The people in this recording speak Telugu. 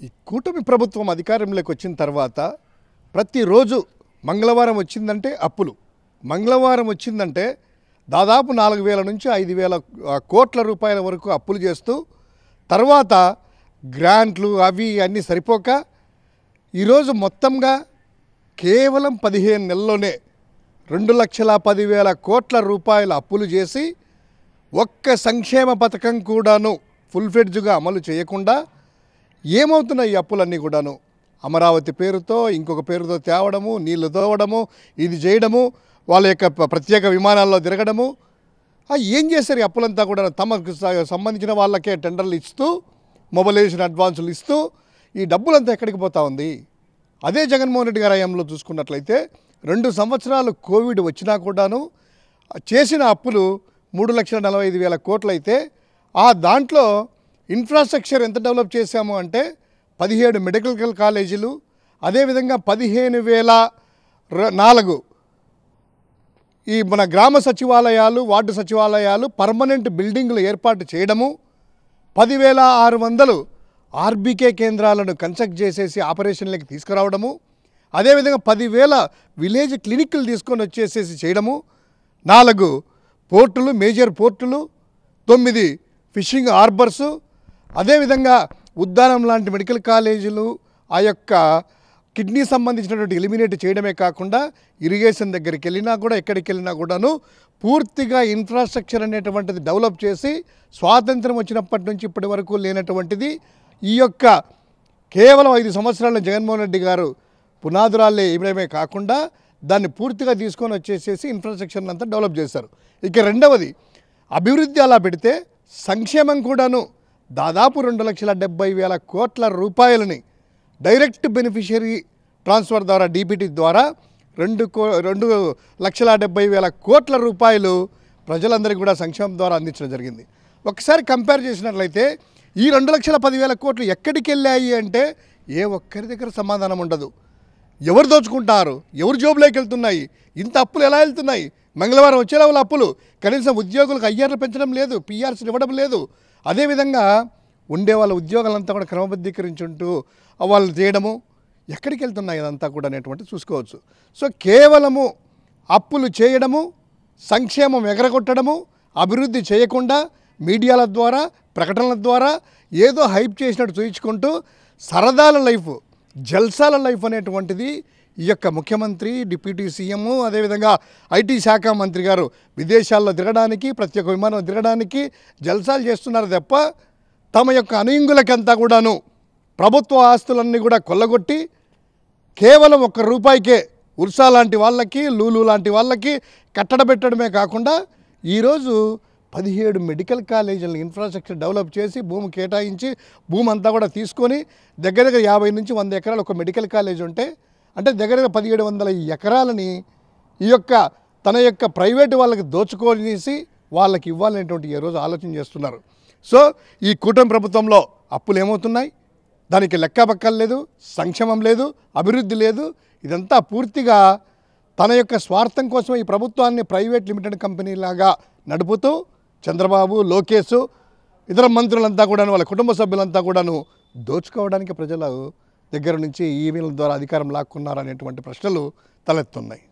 ఈ కూటమి ప్రభుత్వం అధికారంలోకి వచ్చిన తర్వాత ప్రతిరోజు మంగళవారం వచ్చిందంటే అప్పులు, మంగళవారం వచ్చిందంటే దాదాపు 4,000 నుంచి 5,000 కోట్ల రూపాయల వరకు అప్పులు చేస్తూ తర్వాత గ్రాంట్లు అవి అన్నీ సరిపోక ఈరోజు మొత్తంగా కేవలం 15 నెలల్లోనే 2,10,000 కోట్ల రూపాయల అప్పులు చేసి ఒక్క సంక్షేమ పథకం కూడాను ఫుల్ఫెడ్జ్గా అమలు చేయకుండా ఏమవుతున్నాయి ఈ అప్పులన్నీ కూడాను అమరావతి పేరుతో ఇంకొక పేరుతో తేవడము, నీళ్లు తోవడము, ఇది చేయడము, వాళ్ళ యొక్క ప్రత్యేక విమానాల్లో తిరగడము. ఏం చేశారు ఈ అప్పులంతా కూడా? తమకు సంబంధించిన వాళ్ళకే టెండర్లు ఇస్తూ మొబిలైజేషన్ అడ్వాన్సులు ఇస్తూ ఈ డబ్బులంతా ఎక్కడికి పోతా ఉంది? అదే జగన్మోహన్ రెడ్డి గారి హయాంలో చూసుకున్నట్లయితే 2 సంవత్సరాలు కోవిడ్ వచ్చినా కూడాను చేసిన అప్పులు 3,45,000 కోట్లు అయితే ఆ దాంట్లో ఇన్ఫ్రాస్ట్రక్చర్ ఎంత డెవలప్ చేశాము అంటే 17 మెడికల్ కాలేజీలు, అదేవిధంగా 15,004 ఈ మన గ్రామ సచివాలయాలు, వార్డు సచివాలయాలు పర్మనెంట్ బిల్డింగ్లు ఏర్పాటు చేయడము, 10,600 ఆర్బీకే కేంద్రాలను కన్స్ట్రక్ట్ చేసేసి ఆపరేషన్లకి తీసుకురావడము, అదేవిధంగా 10,000 విలేజ్ క్లినిక్లు తీసుకొని వచ్చేసేసి చేయడము, 4 పోర్టులు, మేజర్ పోర్టులు, 9 ఫిషింగ్ హార్బర్సు, అదేవిధంగా ఉద్దానం లాంటి మెడికల్ కాలేజీలు ఆ యొక్క కిడ్నీ సంబంధించినటువంటి ఎలిమినేట్ చేయడమే కాకుండా ఇరిగేషన్ దగ్గరికి వెళ్ళినా కూడా ఎక్కడికి వెళ్ళినా కూడాను పూర్తిగా ఇన్ఫ్రాస్ట్రక్చర్ అనేటువంటిది డెవలప్ చేసి స్వాతంత్రం వచ్చినప్పటి నుంచి ఇప్పటి వరకు లేనటువంటిది ఈ యొక్క కేవలం 5 సంవత్సరాల జగన్మోహన్ రెడ్డి గారు పునాదురాలే ఇవ్వడమే కాకుండా దాన్ని పూర్తిగా తీసుకొని వచ్చేసేసి ఇన్ఫ్రాస్ట్రక్చర్ని అంతా డెవలప్ చేశారు. ఇక రెండవది అభివృద్ధి అలా పెడితే సంక్షేమం కూడాను దాదాపు 2,70,000 కోట్ల రూపాయలని డైరెక్ట్ బెనిఫిషియరీ ట్రాన్స్ఫర్ ద్వారా డీబీటీ ద్వారా 2,70,000 కోట్ల రూపాయలు ప్రజలందరికీ కూడా సంక్షేమం ద్వారా అందించడం జరిగింది. ఒకసారి కంపేర్ చేసినట్లయితే ఈ 2,10,000 కోట్లు ఎక్కడికి వెళ్ళాయి అంటే ఏ ఒక్కరి దగ్గర సమాధానం ఉండదు. ఎవరు దోచుకుంటారు? ఎవరు జోబులోకి వెళ్తున్నాయి? ఇంత అప్పులు ఎలా వెళ్తున్నాయి? మంగళవారం వచ్చేలా వాళ్ళ అప్పులు, కనీసం ఉద్యోగులకు అయ్యార్లు పెంచడం లేదు, పిఆర్సీలు ఇవ్వడం లేదు. అదేవిధంగా ఉండే వాళ్ళ ఉద్యోగాలంతా కూడా క్రమబద్ధీకరించుంటూ వాళ్ళు చేయడము, ఎక్కడికి వెళ్తున్నాయి అదంతా కూడా అనేటువంటి చూసుకోవచ్చు. సో కేవలము అప్పులు చేయడము, సంక్షేమం ఎగరగొట్టడము, అభివృద్ధి చేయకుండా మీడియాల ద్వారా ప్రకటనల ద్వారా ఏదో హైప్ చేసినట్టు చూయించుకుంటూ సరదాల లైఫ్, జల్సాల లైఫ్ అనేటువంటిది ఈ యొక్క ముఖ్యమంత్రి, డిప్యూటీ సీఎం, అదేవిధంగా ఐటీ శాఖ మంత్రి గారు విదేశాల్లో తిరగడానికి, ప్రత్యేక విమానంలో తిరగడానికి జల్సాలు చేస్తున్నారు తప్ప తమ యొక్క అనుయంగులకంతా కూడాను ప్రభుత్వ ఆస్తులన్నీ కూడా కొల్లగొట్టి కేవలం ₹1 ఉర్సా లాంటి వాళ్ళకి, లూలు లాంటి వాళ్ళకి కట్టడబెట్టడమే కాకుండా ఈరోజు 17 మెడికల్ కాలేజీలను ఇన్ఫ్రాస్ట్రక్చర్ డెవలప్ చేసి భూమి కేటాయించి భూమి అంతా కూడా తీసుకొని దగ్గర 50 నుంచి 100 ఎకరాలు ఒక మెడికల్ కాలేజ్ ఉంటే అంటే దగ్గర 1,700 ఎకరాలని ఈ యొక్క తన యొక్క ప్రైవేటు వాళ్ళకి దోచుకోనేసి వాళ్ళకి ఇవ్వాలనేటువంటి ఈరోజు ఆలోచన చేస్తున్నారు. సో ఈ కూటమి ప్రభుత్వంలో అప్పులు ఏమవుతున్నాయి? దానికి లెక్కపక్కలు లేదు, సంక్షేమం లేదు, అభివృద్ధి లేదు. ఇదంతా పూర్తిగా తన యొక్క స్వార్థం కోసం ఈ ప్రభుత్వాన్ని ప్రైవేట్ లిమిటెడ్ కంపెనీలాగా నడుపుతూ చంద్రబాబు, లోకేష్, ఇతర మంత్రులంతా కూడాను వాళ్ళ కుటుంబ సభ్యులంతా కూడాను దోచుకోవడానికి ప్రజల దగ్గర నుంచి ఈమెయిల్ ద్వారా అధికారం లాక్కున్నారనేటువంటి ప్రశ్నలు తలెత్తున్నాయి.